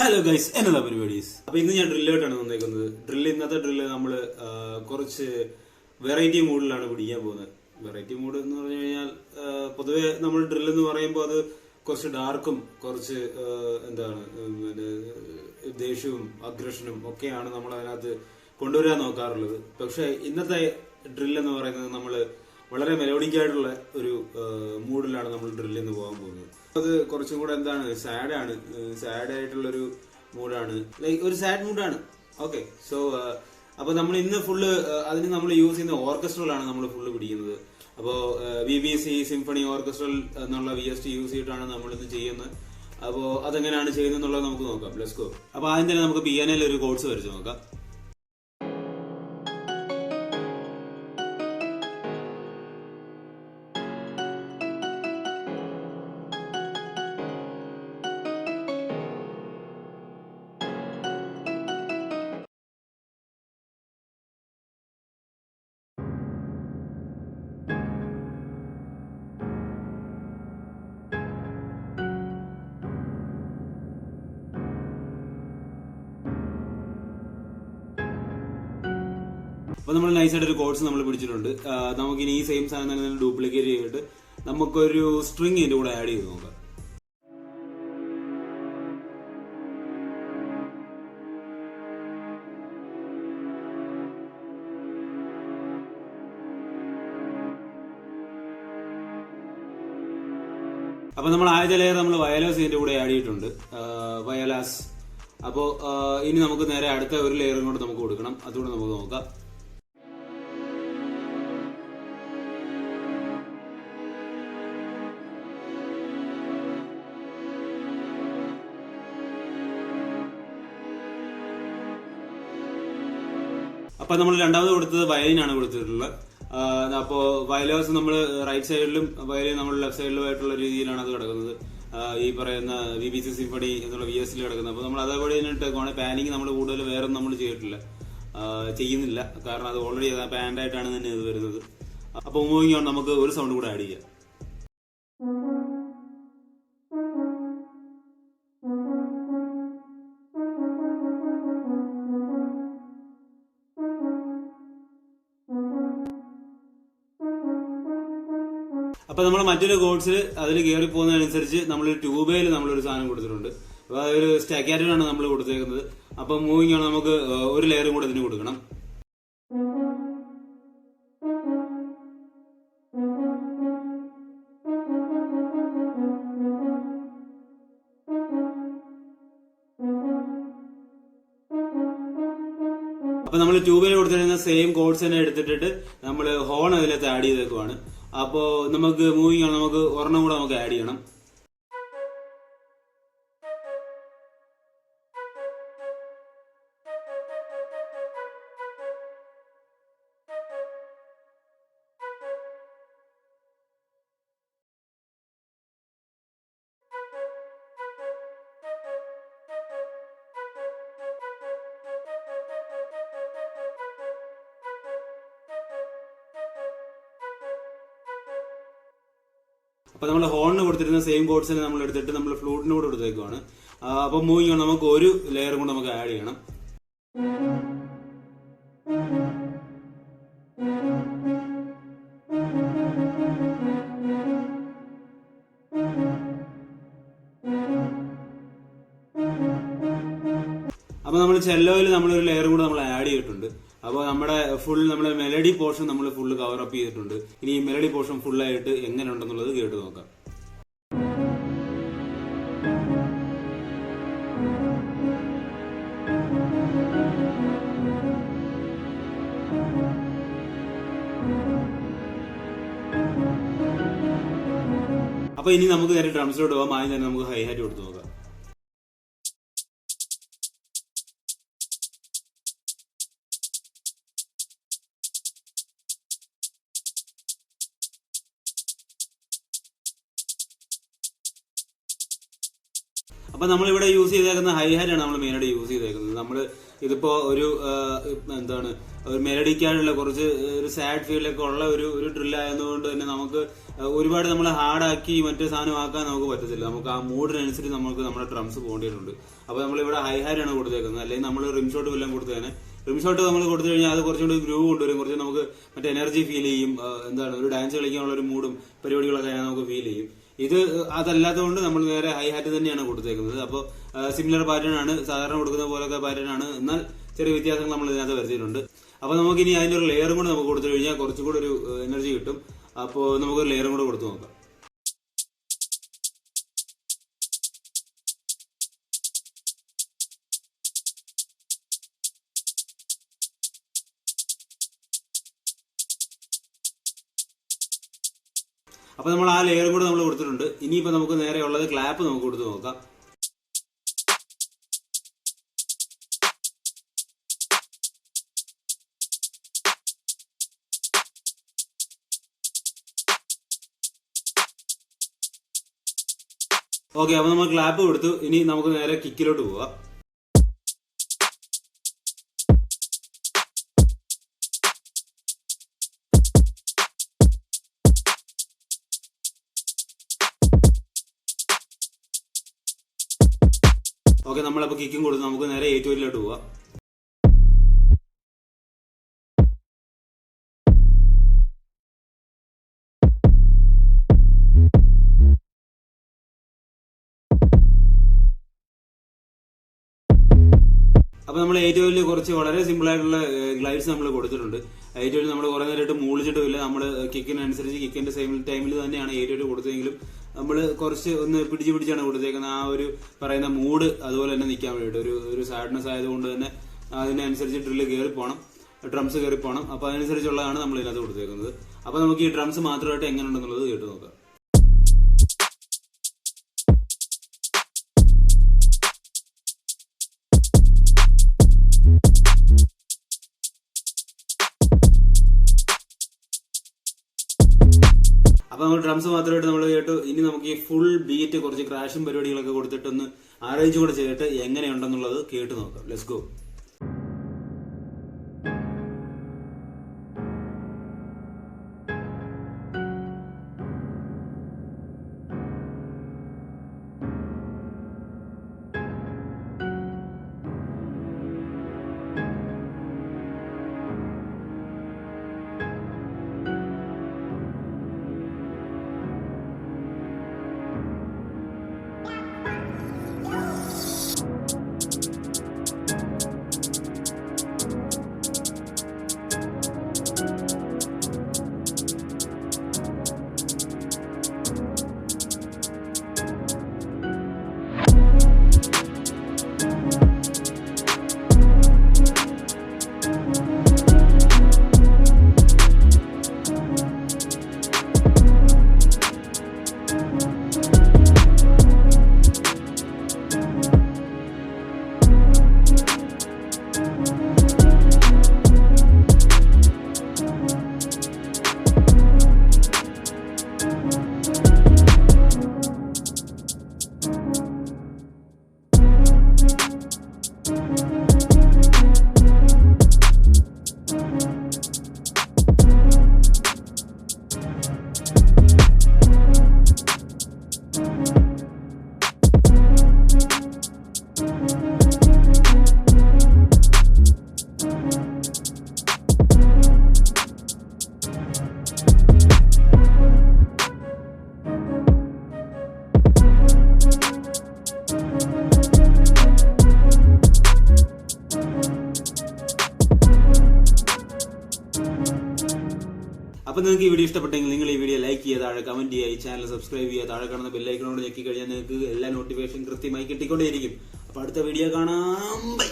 Hello guys, എന്നതാ പരിപാടീസ്. അപ്പൊ ഇന്ന് ഞാൻ ഡ്രില്ലായിട്ടാണ് വന്നേക്കുന്നത്. ഇന്നത്തെ ഡ്രില്ല് നമ്മള് കുറച്ച് വെറൈറ്റി മൂഡിലാണ് പിടിക്കാൻ പോകുന്നത്. വെറൈറ്റി മൂഡ് എന്ന് പറഞ്ഞു കഴിഞ്ഞാൽ പൊതുവെ നമ്മൾ ഡ്രിൽ എന്ന് പറയുമ്പോൾ അത് കുറച്ച് ഡാർക്കും കുറച്ച് എന്താണ് പിന്നെ ദേഷ്യവും അഗ്രഷനും ഒക്കെയാണ് നമ്മൾ അതിനകത്ത് കൊണ്ടുവരാൻ നോക്കാറുള്ളത്. പക്ഷെ ഇന്നത്തെ ഡ്രിൽ എന്ന് പറയുന്നത് നമ്മൾ വളരെ മെലോഡിക്കായിട്ടുള്ള ഒരു മൂഡിലാണ് നമ്മൾ ഡ്രില്ലിൽ പോകാൻ പോകുന്നത്. അത് കുറച്ചും കൂടെ എന്താണ് സാഡ് ആയിട്ടുള്ളൊരു മൂഡാണ്, ലൈക്ക് ഒരു സാഡ് മൂഡാണ്. ഓക്കെ, സോ അപ്പൊ നമ്മൾ ഇന്ന് ഫുള്ള് അതിന് നമ്മൾ യൂസ് ചെയ്യുന്ന ഓർക്കസ്ട്രലാണ് നമ്മൾ ഫുള്ള് പിടിക്കുന്നത്. അപ്പോൾ BBC സിംഫണി ഓർക്കസ്ട്രൽ എന്നുള്ള VST യൂസ് ചെയ്തിട്ടാണ് നമ്മൾ ഇന്ന് ചെയ്യുന്നത്. അപ്പോൾ അതെങ്ങനെയാണ് ചെയ്യുന്നത് എന്നുള്ളത് നമുക്ക് നോക്കാം. Let's go. അപ്പൊ ആദ്യം തന്നെ നമുക്ക് പിയാനോയിൽ ഒരു കോഡ്സ് വരച്ച് നോക്കാം. അപ്പൊ നമ്മൾ നൈസായിട്ട് ഒരു കോഡ്സ് നമ്മൾ പിടിച്ചിട്ടുണ്ട്. നമുക്കിനി ഈ സെയിം സാധനം തന്നെ ഡ്യൂപ്ലിക്കേറ്റ് ചെയ്തിട്ട് നമുക്കൊരു സ്ട്രിങ് ഇതിന്റെ കൂടെ ആഡ് ചെയ്ത് നോക്കാം. അപ്പൊ നമ്മൾ ആദ്യത്തെ ലെയർ നമ്മൾ വയലാസ് ഇതിന്റെ കൂടെ ആഡ് ചെയ്തിട്ടുണ്ട്, വയലാസ്. അപ്പോൾ ഇനി നമുക്ക് നേരെ അടുത്ത ഒരു ലെയറും കൂടെ നമുക്ക് കൊടുക്കണം. അതുകൂടെ നമുക്ക് നോക്കാം. അപ്പൊ നമ്മൾ രണ്ടാമത് കൊടുത്തത് വയലിനാണ് കൊടുത്തിട്ടുള്ളത്. അപ്പോൾ വയലേഴ്സ് നമ്മൾ റൈറ്റ് സൈഡിലും വയലിൻ നമ്മൾ ലെഫ്റ്റ് സൈഡിലുമായിട്ടുള്ള രീതിയിലാണ് അത് കിടക്കുന്നത്. ഈ പറയുന്ന BBC സിംഫണി എന്നുള്ള VSL കിടക്കുന്നത്. അപ്പോൾ നമ്മൾ അതേപോലെ തന്നെ പാനിങ് നമ്മൾ കൂടുതൽ വേറെ നമ്മൾ ചെയ്യുന്നില്ല, കാരണം അത് ഓൾറെഡി പാൻഡായിട്ടാണ് തന്നെ ഇത് വരുന്നത്. അപ്പോൾ മൂവിങ് ഓൺ നമുക്ക് ഒരു സൗണ്ട് കൂടെ ആഡ് ചെയ്യാം. അപ്പൊ നമ്മൾ മറ്റൊരു കോഡ്സിൽ അതിൽ കയറി പോകുന്നതനുസരിച്ച് നമ്മൾ ട്യൂബയിൽ നമ്മളൊരു സാധനം കൊടുത്തിട്ടുണ്ട്. അപ്പൊ അതൊരു സ്റ്റാക്കാറ്റിനാണ് നമ്മൾ കൊടുത്തേക്കുന്നത്. അപ്പൊ മൂവിങ് ആണ് നമുക്ക് ഒരു ലെയറും കൂടെ ഇതിന് കൊടുക്കണം. അപ്പൊ നമ്മൾ ട്യൂബിൽ കൊടുത്തിരുന്ന സെയിം കോഡ്സ് തന്നെ എടുത്തിട്ട് നമ്മൾ ഹോൺ അതിലേക്ക് ആഡ് ചെയ്തേക്കുവാണ്. അപ്പോ നമുക്ക് മൂവിങ് ആണ്, നമുക്ക് ഒരെണ്ണം കൂടെ നമുക്ക് ആഡ് ചെയ്യണം. അപ്പൊ നമ്മൾ ഹോണിന് കൊടുത്തിരുന്ന സെയിം കോഡ്സിനെ നമ്മൾ എടുത്തിട്ട് നമ്മൾ ഫ്ലൂട്ടിന് കൂടെ കൊടുത്തേക്കുവാണ്. അപ്പൊ മൂവിങ് ആണ്, നമുക്ക് ഒരു ലെയറും കൂടെ നമുക്ക് ആഡ് ചെയ്യണം. അപ്പൊ നമ്മൾ ചെല്ലോയിൽ നമ്മളൊരു ലെയറും കൂടെ നമ്മൾ ആഡ് ചെയ്തിട്ടുണ്ട്. അപ്പോൾ നമ്മുടെ മെലഡി പോർഷൻ നമ്മൾ ഫുള്ള് കവർ അപ്പ് ചെയ്തിട്ടുണ്ട്. ഇനി ഈ മെലഡി പോർഷൻ ഫുള്ളായിട്ട് എങ്ങനെ ഉണ്ടെന്നുള്ളത് കേട്ട് നോക്കാം. അപ്പൊ ഇനി നമുക്ക് നേരെ ഡ്രംസിലോട്ട് പോകാം. ആദ്യം തന്നെ നമുക്ക് ഹൈ ഹാറ്റ് കൊടുത്ത് നോക്കാം. അപ്പൊ നമ്മളിവിടെ യൂസ് ചെയ്തേക്കുന്ന ഹൈ ഹാറ്റ് ആണ് നമ്മൾ മെയിനായിട്ട് യൂസ് ചെയ്തേക്കുന്നത്. നമ്മൾ ഇതിപ്പോ ഒരു എന്താണ് ഒരു മെലഡിക്കാനുള്ള കുറച്ച് ഒരു സാഡ് ഫീലൊക്കെ ഉള്ള ഒരു ഡ്രില്ലായതുകൊണ്ട് തന്നെ നമുക്ക് ഒരുപാട് നമ്മൾ ഹാർഡാക്കി മറ്റേ സാധനം ആക്കാൻ നമുക്ക് പറ്റത്തില്ല. നമുക്ക് ആ മൂഡിനനുസരിച്ച് നമുക്ക് നമ്മുടെ ഡ്രംസ് പോകേണ്ടിയിട്ടുണ്ട്. അപ്പൊ നമ്മളിവിടെ ഹൈ ഹാരാണ് കൊടുത്തേക്കുന്നത്. അല്ലെങ്കിൽ നമ്മൾ റിം ഷോട്ട് വല്ലതും കൊടുത്തേനെ. റിം ഷോട്ട് നമ്മൾ കൊടുത്തു കഴിഞ്ഞാൽ അത് കുറച്ചുകൂടി ഗ്രൂവ് കൊണ്ടുവരും, കുറച്ച് നമുക്ക് മറ്റേ എനർജി ഫീൽ ചെയ്യും. എന്താണ് ഒരു ഡാൻസ് കളിക്കാനുള്ള ഒരു മൂഡും പരിപാടികളൊക്കെ നമുക്ക് ഫീൽ ചെയ്യും. ഇത് അതല്ലാത്തതുകൊണ്ട് നമ്മൾ നേരെ ഹൈ ഹാറ്റ് തന്നെയാണ് കൊടുത്തേക്കുന്നത്. അപ്പോൾ സിമിലർ പാറ്റേൺ ആണ്, സാധാരണ കൊടുക്കുന്ന പോലത്തെ പാറ്റേൺ ആണ്. എന്നാൽ ചെറിയ വ്യത്യാസങ്ങൾ നമ്മൾ ഇതിനകത്ത് വരുത്തിയിട്ടുണ്ട്. അപ്പൊ നമുക്ക് ഇനി അതിന്റെ ഒരു ലെയറും കൂടെ നമുക്ക് കൊടുത്തു കഴിഞ്ഞാൽ കുറച്ചുകൂടെ ഒരു എനർജി കിട്ടും. അപ്പോൾ നമുക്കൊരു ലെയറും കൂടെ കൊടുത്തു നോക്കാം. അപ്പൊ നമ്മൾ ആ ലെയറും കൂടെ നമ്മൾ കൊടുത്തിട്ടുണ്ട്. ഇനിയിപ്പോ നമുക്ക് നേരെ ഉള്ളത് ക്ലാപ്പ് നമുക്ക് കൊടുത്തു നോക്കാം. ഓക്കെ, അപ്പൊ നമ്മൾ ക്ലാപ്പ് കൊടുത്തു. ഇനി നമുക്ക് നേരെ കിക്കിലോട്ട് പോവാം. ഓക്കെ, നമ്മളപ്പോ കിക്കും കൊടുത്ത് നമുക്ക് നേരെ 808 പോവാം. അപ്പൊ നമ്മൾ 808 കുറച്ച് വളരെ സിമ്പിൾ ആയിട്ടുള്ള ഗ്ലൈഡ്സ് നമ്മൾ കൊടുത്തിട്ടുണ്ട്. 808 നമ്മൾ കുറെ നേരമായിട്ട് മൂളിച്ചിട്ടുമില്ല. നമ്മൾ കിക്കിനനുസരിച്ച് കിക്കിന്റെ സെയിം ടൈമിൽ തന്നെയാണ് 808 കൊടുത്തതെങ്കിലും നമ്മൾ കുറച്ച് ഒന്ന് പിടിച്ചാണ് കൊടുത്തേക്കുന്നത്. ആ ഒരു പറയുന്ന മൂഡ് അതുപോലെ തന്നെ നിൽക്കാൻ വേണ്ടിയിട്ട് ഒരു സാഡ്നെസ് ആയതുകൊണ്ട് തന്നെ അതിനനുസരിച്ച് ഡ്രില്ല് കയറി പോകണം, ഡ്രംസ് കയറി പോകണം. അപ്പൊ അതിനനുസരിച്ചുള്ളതാണ് നമ്മൾ ഇതിനകത്ത് കൊടുത്തേക്കുന്നത്. അപ്പൊ നമുക്ക് ഈ ഡ്രംസ് മാത്രമായിട്ട് എങ്ങനെ ഉണ്ടെന്നുള്ളത് കേട്ട് നോക്കാം. അപ്പൊ നമ്മൾ ഡ്രംസ് മാത്രമായിട്ട് നമ്മൾ കേട്ടു. ഇനി നമുക്ക് ഈ ഫുൾ ബീറ്റ് കുറച്ച് ക്രാഷും പരിപാടികളൊക്കെ കൊടുത്തിട്ടൊന്ന് അറേഞ്ച് കൂടെ ചെയ്തിട്ട് എങ്ങനെയുണ്ടെന്നുള്ളത് കേട്ട് നോക്കാം. Let's go. അപ്പൊ നിങ്ങൾക്ക് ഈ വീഡിയോ ഇഷ്ടപ്പെട്ടെങ്കിൽ നിങ്ങൾ ഈ വീഡിയോ ലൈക്ക് ചെയ്യുക, താഴെ കമന്റ് ചെയ്യുക, ഈ ചാനൽ സബ്സ്ക്രൈബ് ചെയ്യുക, താഴെ കാണുന്ന ബെല്ലൈക്കണോട് ഞെക്കി കഴിഞ്ഞാൽ നിങ്ങൾക്ക് എല്ലാ നോട്ടിഫിക്കേഷൻ കൃത്യമായി കിട്ടിക്കൊണ്ടേയിരിക്കും. അപ്പൊ അടുത്ത വീഡിയോ കാണാം. ബൈ.